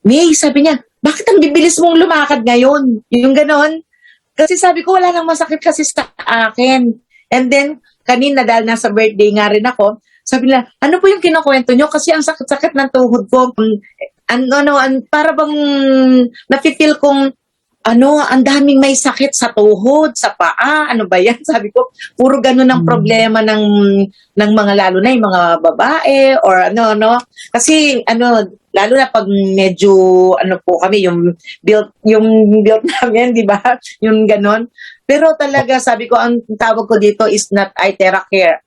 May, sabi niya, bakit ang bibilis mong lumakad ngayon? Yung ganon. Kasi sabi ko, wala nang masakit kasi sa akin. And then, kanina dahil nasa birthday nga rin ako, sabi nila, ano po yung kinukwento nyo? Kasi ang sakit-sakit ng tuhod ko. Para bang nafe-feel kong ang daming may sakit sa tuhod, sa paa, ano ba yan? Sabi ko, puro ganun ang problema ng mga lalo na yung mga babae or no? Kasi lalo na pag medyo po kami yung built namin, di ba? Yung ganon. Pero talaga sabi ko ang tawag ko dito is not Itera Care.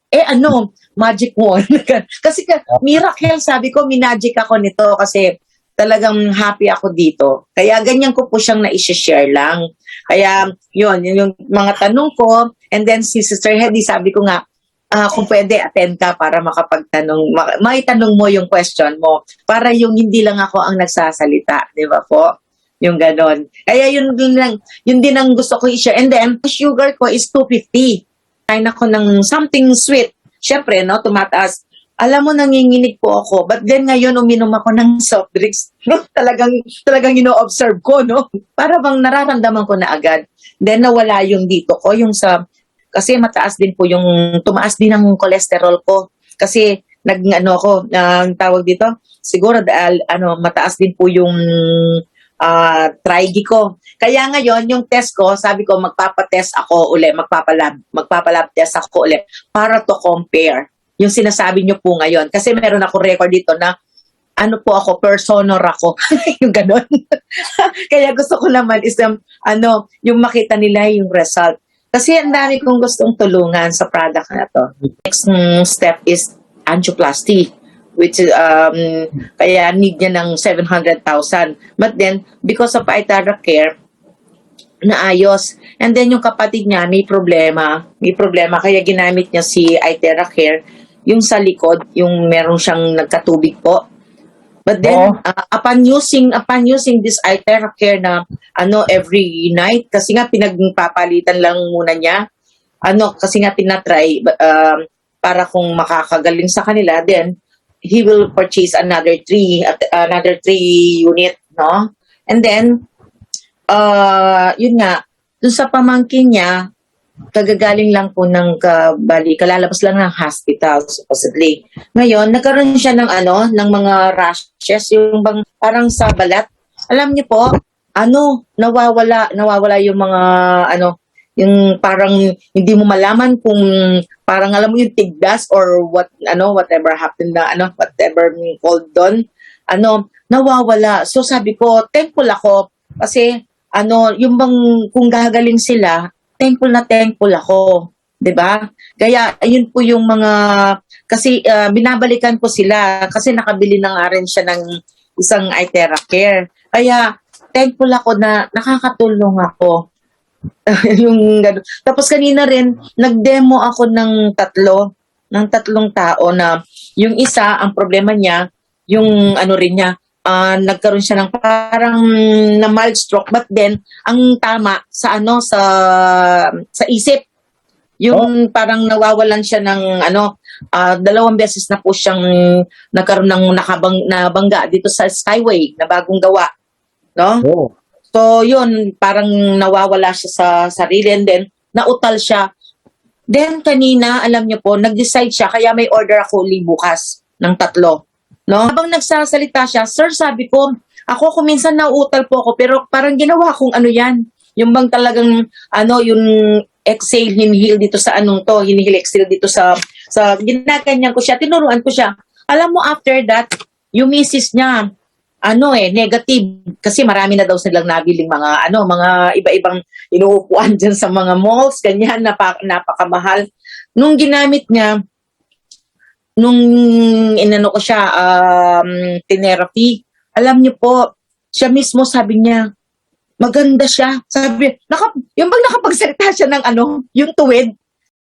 Magic wand. Kasi miracle sabi ko, minagic ako nito kasi talagang happy ako dito. Kaya ganyan ko po siyang na-share lang. Kaya yun yung mga tanong ko. And then si Sister Hedy, sabi ko nga, kung pwede, attend ka para makapagtanong, may tanong mo yung question mo. Para yung hindi lang ako ang nagsasalita. Di ba po? Yung ganon. Kaya yun din ang gusto ko i-share. And then, sugar ko is 250. Kain ako ng something sweet. Siyempre, no, tumataas. Alam mo, nanginginig po ako. But then ngayon, uminom ako ng soft drinks. No? Talagang ino-observe ko, no? Para bang nararamdaman ko na agad. Then nawala yung dito ko, kasi mataas din po tumaas din ang cholesterol ko. Kasi, tawag dito, siguro, mataas din po yung trigy ko. Kaya ngayon, yung test ko, sabi ko, magpapatest ako uli, magpapalab test ako uli, para to compare. Yung sinasabi nyo po ngayon. Kasi meron ako record dito na ako, personor ako. Yung ganon. Kaya gusto ko naman is yung makita nila yung result. Kasi ang dami kong gustong tulungan sa product na to. Next step is angioplasty, which kaya need niya ng 700,000. But then, because of Itera Care, naayos. And then yung kapatid niya may problema, kaya ginamit niya si Itera Care. Yung sa likod, yung meron siyang nagkatubig po. But then, upon using this Itera Care na every night, kasi nga pinagpapalitan lang muna niya, kasi nga tinatry, para kung makakagaling sa kanila, then he will purchase another 3 unit, no? And then, yun nga, dun sa pamangkin niya, kagagaling lang po kalalabas lang ng hospital, supposedly. Ngayon, nagkaroon siya ng mga rashes, yung parang sa balat. Alam niyo po, nawawala yung mga, yung parang hindi mo malaman kung parang alam mo yung tigdas or whatever happened whatever called doon, nawawala. So sabi ko, thankful ako kasi yung kung gagaling sila, thankful ako, 'di ba? Kaya ayun po yung mga kasi binabalikan ko sila kasi nakabili na nga rin siya ng isang Itera Care. Kaya thankful ako na nakakatulong ako. Yung tapos kanina rin nag-demo ako ng tatlong tao na yung isa ang problema niya yung rin niya nagkaroon siya ng parang na mild stroke, but then ang tama sa sa isip yung parang nawawalan siya ng 2 beses na po siyang nagkaroon ng nabangga dito sa Skyway na bagong gawa, no? So yun, parang nawawala siya sa sarili and then nautal siya. Then kanina, alam niyo po, nag-decide siya kaya may order ako uli bukas ng 3. No? Habang nagsasalita siya, sir, sabi ko, ako kung minsan nauutal po ako, pero parang ginawa kong yan. Yung bang talagang, yung exhale, hinihil dito sa hinihil, exhale dito sa ginaganyan ko siya, tinuruan ko siya. Alam mo, after that, yung misis niya, negative. Kasi marami na daw silang nabiling mga iba-ibang inuupuan dyan sa mga malls, ganyan, napakamahal. Nung ginamit niya, nung ko siya, therapy, alam niyo po, siya mismo sabi niya, maganda siya. Sabi, yung bang nakapagsalita siya ng yung tuwid,